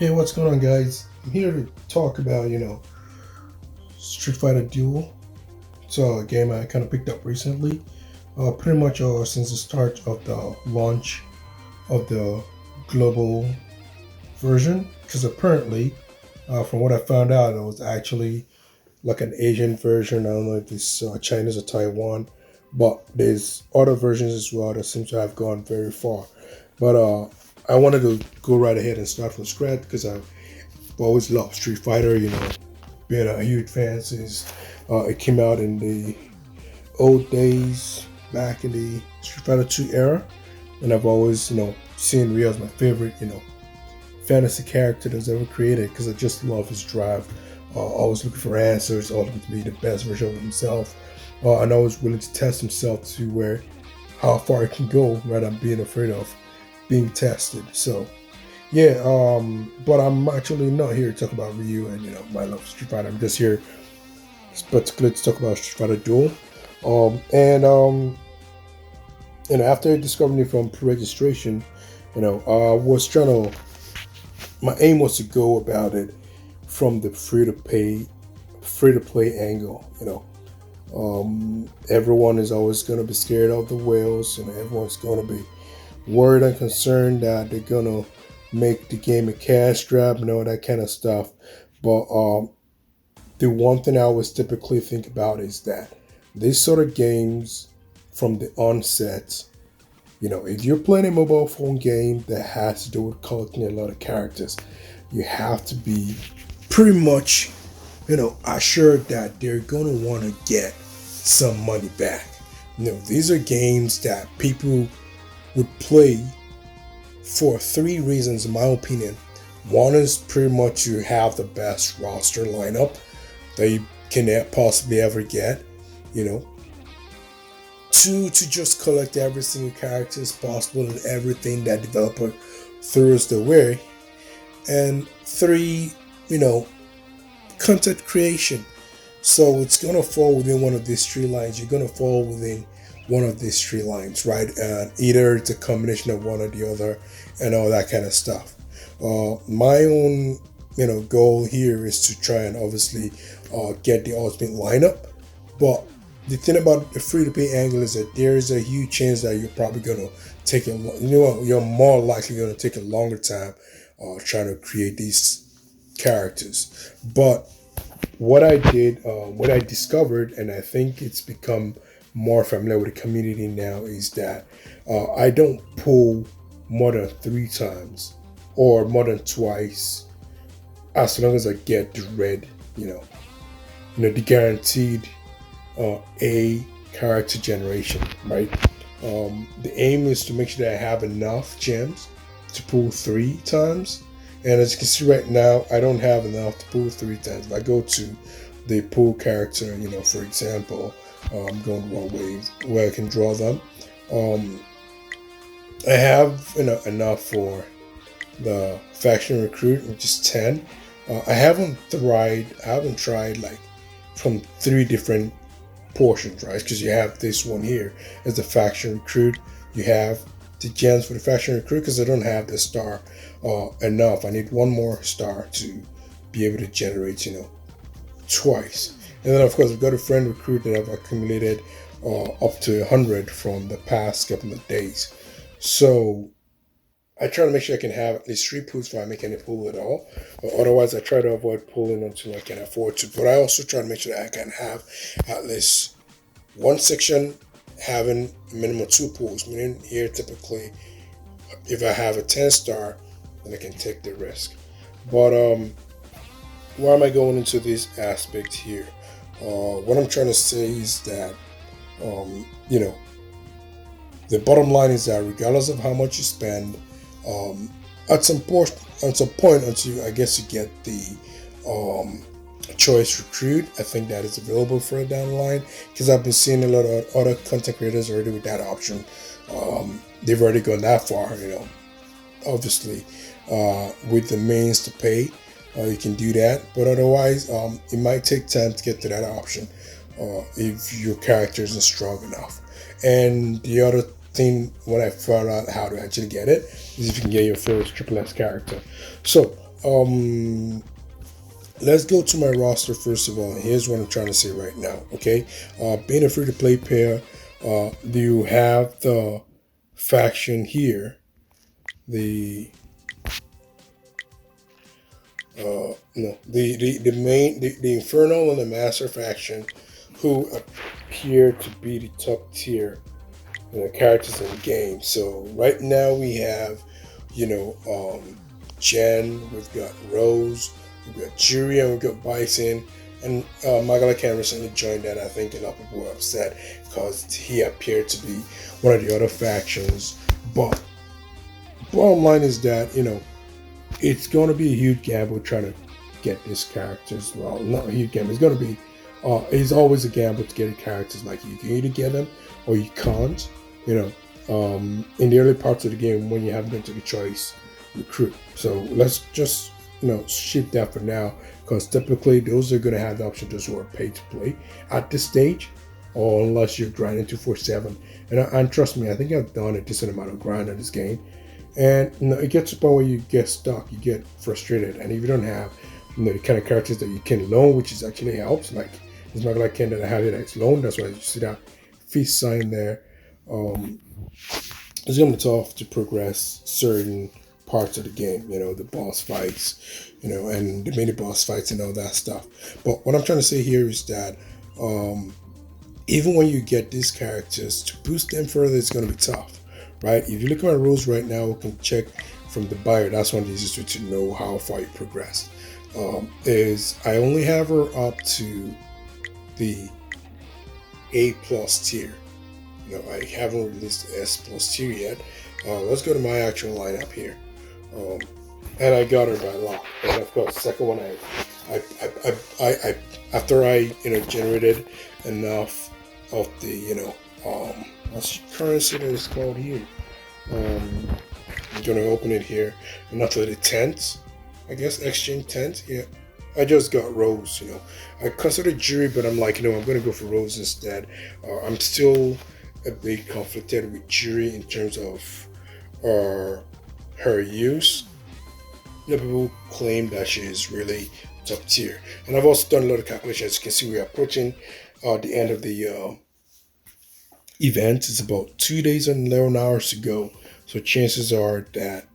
Hey, what's going on, guys? I'm here to talk about, Street Fighter Duel. It's a game I kind of picked up recently. Pretty much since the start of the launch of the global version. Because apparently, from what I found out, it was actually like an Asian version. I don't know if it's Chinese or Taiwan. But there's other versions as well that seem to have gone very far. But I wanted to go right ahead and start from scratch because I've always loved Street Fighter. Been a huge fan since it came out in the old days, back in the Street Fighter 2 era, and I've always, seen Ryo as my favorite, fantasy character that's ever created because I just love his drive. Always looking for answers, always looking to be the best version of himself, and always willing to test himself to where how far he can go rather than being afraid of being tested. So yeah, but I'm actually not here to talk about Ryu and my love for Street Fighter. I'm just here particularly to talk about Street Fighter Duel. And after discovering it from pre-registration, was trying to. My aim was to go about it from the free to play angle. Everyone is always going to be scared of the whales, and everyone's going to be worried and concerned that they're going to make the game a cash grab and all that kind of stuff. But the one thing I always typically think about is that these sort of games from the onset, if you're playing a mobile phone game that has to do with collecting a lot of characters, you have to be pretty much, assured that they're going to want to get some money back. These are games that people would play for three reasons, in my opinion. One is pretty much you have the best roster lineup that you can possibly ever get. Two, to just collect every single character as possible and everything that developer throws their way. And three, content creation. So it's gonna fall within one of these three lines. You're gonna fall within one of these three lines, right? And either it's a combination of one or the other, and all that kind of stuff. My own, goal here is to try and obviously get the ultimate lineup. But the thing about the free to play angle is that there is a huge chance that you're probably gonna take you're more likely gonna take a longer time trying to create these characters. But what I did, what I discovered, and I think it's become more familiar with the community now, is that I don't pull more than three times or more than twice, as long as I get the red, the guaranteed a character generation, right? The aim is to make sure that I have enough gems to pull three times. And as you can see right now, I don't have enough to pull three times. If I go to the pull character, for example, I'm going the wrong way where I can draw them. I have enough for the faction recruit, which is 10. I haven't tried like from three different portions, right? Because you have this one here as the faction recruit. You have the gems for the faction recruit because I don't have the star enough. I need one more star to be able to generate, twice. And then of course I've got a friend recruit that I've accumulated up to 100 from the past couple of days. So I try to make sure I can have at least three pulls if I make any pull at all. Otherwise, I try to avoid pulling until I can afford to. But I also try to make sure that I can have at least one section having a minimum two pulls. Meaning here, typically, if I have a 10 star, then I can take the risk. But why am I going into this aspect here? What I'm trying to say is that, the bottom line is that regardless of how much you spend, at some point until I guess you get the choice recruit, I think that is available further down the line, because I've been seeing a lot of other content creators already with that option. They've already gone that far, obviously with the means to pay, you can do that, but otherwise it might take time to get to that option if your character isn't strong enough. And the other thing when I found out how to actually get it is if you can get your first triple S character. So let's go to my roster first of all. Here's what I'm trying to say right now. Okay, being a free-to-play player, you have the faction here, the no, the main the Infernal and the Master faction, who appear to be the top tier, characters in the game. So right now we have, Jen, we've got Rose, we've got Jury, and we've got Bison, and Magala Ken recently joined that. I think a lot of people were upset because he appeared to be one of the other factions. But bottom line is that it's going to be a huge gamble trying to get these characters. Well, not a huge gamble. It's going to be. It's always a gamble to get characters. Like you can either get them or you can't. In the early parts of the game when you haven't been to the choice recruit. So let's just ship that for now, because typically those are going to have the option, those who are paid to play at this stage, or unless you're grinding 247. And trust me, I think I've done a decent amount of grind on this game, and it gets to the point where you get stuck, you get frustrated, and if you don't have the kind of characters that you can loan, which is actually helps, like it's not like Ken that I have it as loan. That's why you see that feast sign there. It's going to be tough to progress certain parts of the game, the boss fights, and the mini boss fights and all that stuff. But what I'm trying to say here is that even when you get these characters, to boost them further, it's going to be tough, right? If you look at my rules right now, we can check from the buyer. That's one of the easiest ways to know how far you progress. Is I only have her up to the A+ tier. I haven't released the S+ tier yet. Let's go to my actual lineup here. And I got her by lock. And of course, second one, I after I generated enough of the what's the currency that is called here. I'm gonna open it here. Enough of the tents, I guess, exchange tents. Yeah, I just got Rose. I considered Jury, but I'm like, I'm gonna go for Rose instead. I'm still a bit conflicted with Jury in terms of her use. People claim that she is really top tier, and I've also done a lot of calculations. As you can see, we're approaching the end of the event. It's about 2 days and 11 hours to go, so chances are that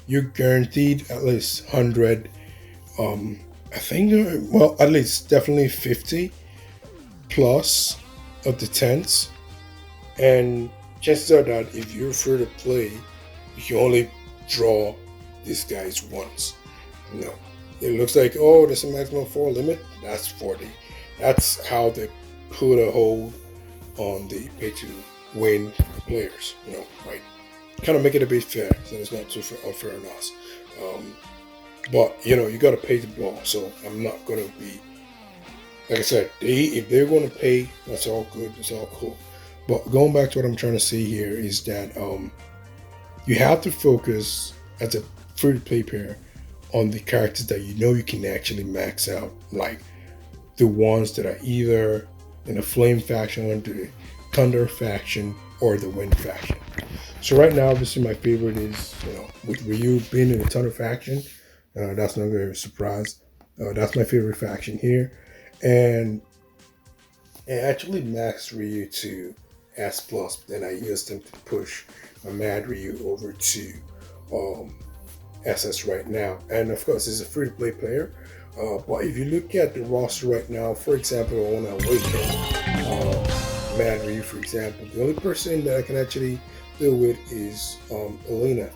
you're guaranteed at least 100. I think at least definitely 50 plus of the tents, and chances are that if you're free to play, you can only draw these guys once. It looks like, there's a maximum 4 limit. That's 40. That's how they put a hold on the pay to win players. Right? Kind of make it a bit fair, so it's not too unfair on us. But you got to pay the ball, so I'm not gonna be, like I said, if they're going to pay, that's all good, it's all cool. But going back to what I'm trying to say here is that you have to focus as a free-to-play player on the characters that you can actually max out, like the ones that are either in the Flame faction, the Thunder faction, or the Wind faction. So right now, obviously, my favorite is, with Ryu being in the Thunder faction. That's not very surprise. That's my favorite faction here, and actually maxed Ryu to S+. Then I used them to push my Mad Ryu over to SS right now. And of course, it's a free-to-play player. But if you look at the roster right now, for example, on Awaken, Mad Ryu, for example, the only person that I can actually deal with is Elena.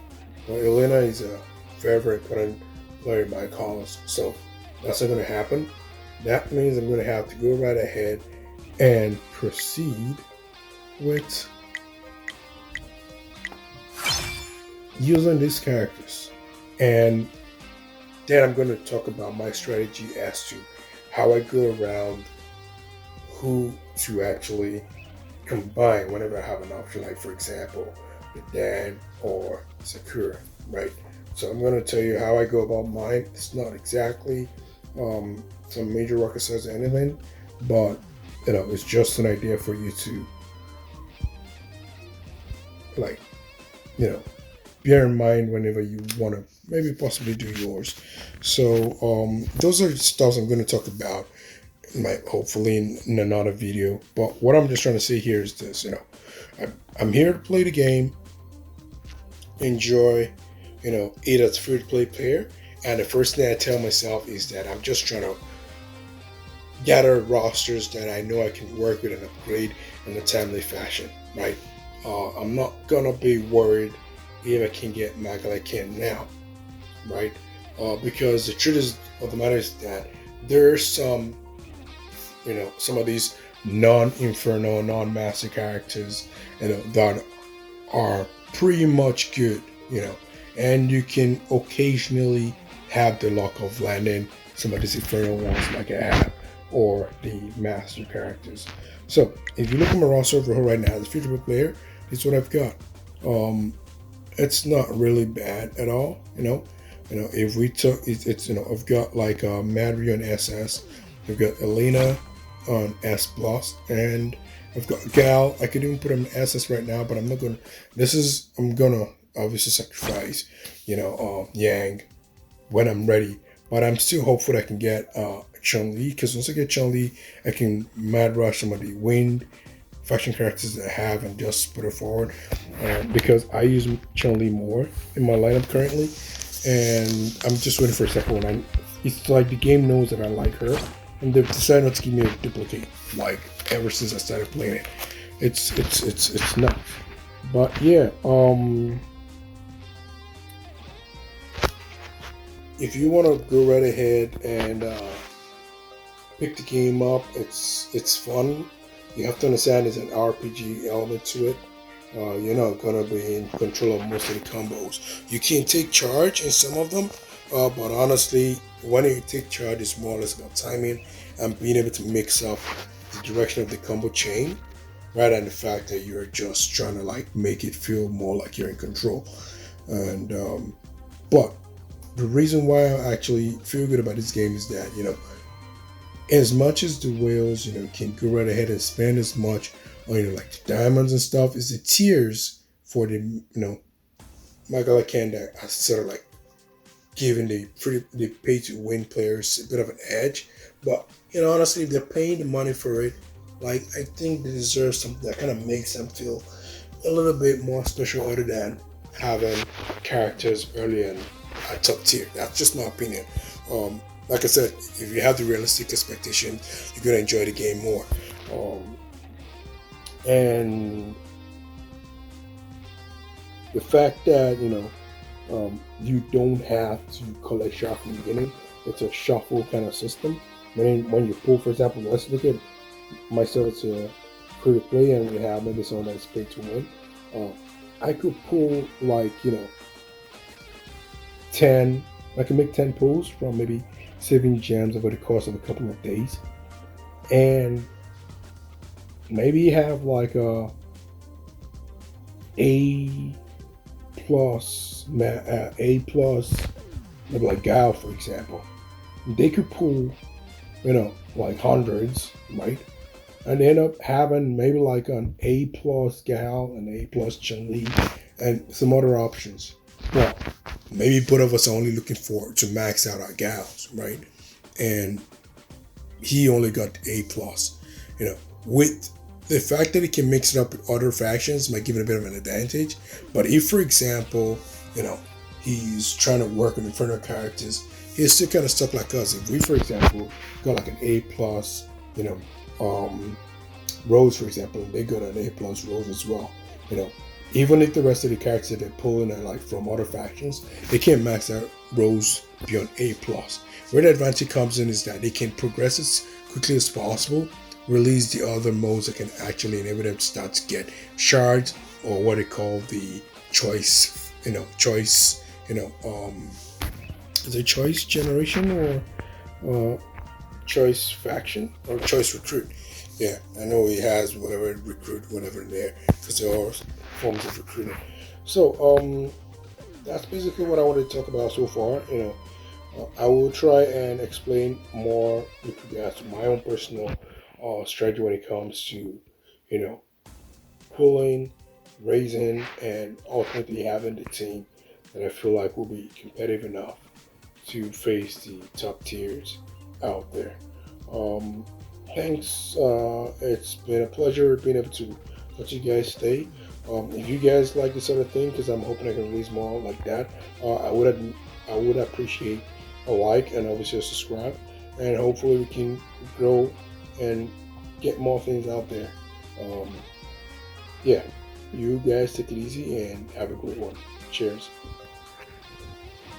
Elena is a very, very important player in my cause, so that's not going to happen. That means I'm going to have to go right ahead and proceed with using these characters, and then I'm going to talk about my strategy as to how I go around who to actually combine whenever I have an option, like for example the Dan or Sakura, right? So I'm going to tell you how I go about mine. It's not exactly some major rocket science or anything, but it's just an idea for you to you know, bear in mind whenever you want to maybe possibly do yours. So those are stuff I'm going to talk about hopefully in another video. But what I'm just trying to say here is this, I'm here to play the game, enjoy, it as a free to play player. And the first thing I tell myself is that I'm just trying to gather rosters that I know I can work with and upgrade in a timely fashion, right? I'm not gonna be worried if I can get Magala Ken now, right? Because the truth of the matter is that there's some of these non-inferno, non-master characters, that are pretty much good, and you can occasionally have the luck of landing some of these inferno ones like I have, or the master characters. So if you look at my roster overall right now as a future player, this is what I've got. It's not really bad at all, if we took it's I've got like Madry on SS, I've got Elena on S plus, and I've got Gal. I could even put him in SS right now, but I'm not gonna. I'm gonna obviously sacrifice, Yang when I'm ready. But I'm still hopeful that I can get Chun-Li, because once I get Chun-Li, I can mad rush some of the wind faction characters that I have and just put it forward. Because I use Chun-Li more in my lineup currently, and I'm just waiting for a second one. It's like the game knows that I like her, and they've decided not to give me a duplicate. Like ever since I started playing it, it's nuts. But yeah, if you want to go right ahead and pick the game up, it's fun. You have to understand there's an RPG element to it. You're not gonna be in control of most of the combos. You can take charge in some of them, but honestly, when you take charge, it's more or less about timing and being able to mix up the direction of the combo chain, rather than the fact that you're just trying to like make it feel more like you're in control. And but the reason why I actually feel good about this game is that as much as the whales can go right ahead and spend as much on like the diamonds and stuff, is the tiers for the Magala Ken that are sort of like giving the pay to win players a bit of an edge. But honestly, if they're paying the money for it, like I think they deserve something that kind of makes them feel a little bit more special, other than having characters early in a top tier. That's just my opinion. Like I said, if you have the realistic expectation, you're gonna enjoy the game more. And the fact that you don't have to collect shot from the beginning. It's a shuffle kind of system. When you pull, for example, let's look at myself as a free to play, and we have maybe someone that's paid to win. I could pull like 10. I can make 10 pulls from maybe 7 gems over the course of a couple of days, and maybe have like A plus, maybe like Gal, for example. They could pull, like hundreds, right? And end up having maybe like an A plus Gal, an A plus Chun-Li, and some other options. Well, maybe both of us are only looking to max out our Gals, right? And he only got A plus. With the fact that he can mix it up with other factions might give it a bit of an advantage. But if, for example, he's trying to work with Inferno characters, he's still kind of stuck like us. If we, for example, got like an A plus, Rose, for example, and they got an A plus Rose as well, even if the rest of the characters that they're pulling are like from other factions, they can't max out Rose beyond A plus. Where the advantage comes in is that they can progress as quickly as possible, release the other modes that can actually enable them to start to get shards, or what they call the choice, is it choice generation or choice faction or choice recruit? Yeah, I know he has whatever recruit, whatever in there, because they're all forms of recruiting. So that's basically what I wanted to talk about so far. I will try and explain more with regards to my own personal strategy when it comes to, pulling raising and ultimately having the team that I feel like will be competitive enough to face the top tiers out there. Um, Thanks. It's been a pleasure being able to let you guys stay. If you guys like this sort of thing, because I'm hoping I can release more like that, I would appreciate a like and obviously a subscribe, and hopefully we can grow and get more things out there. Um, yeah, you guys take it easy and have a great one. Cheers.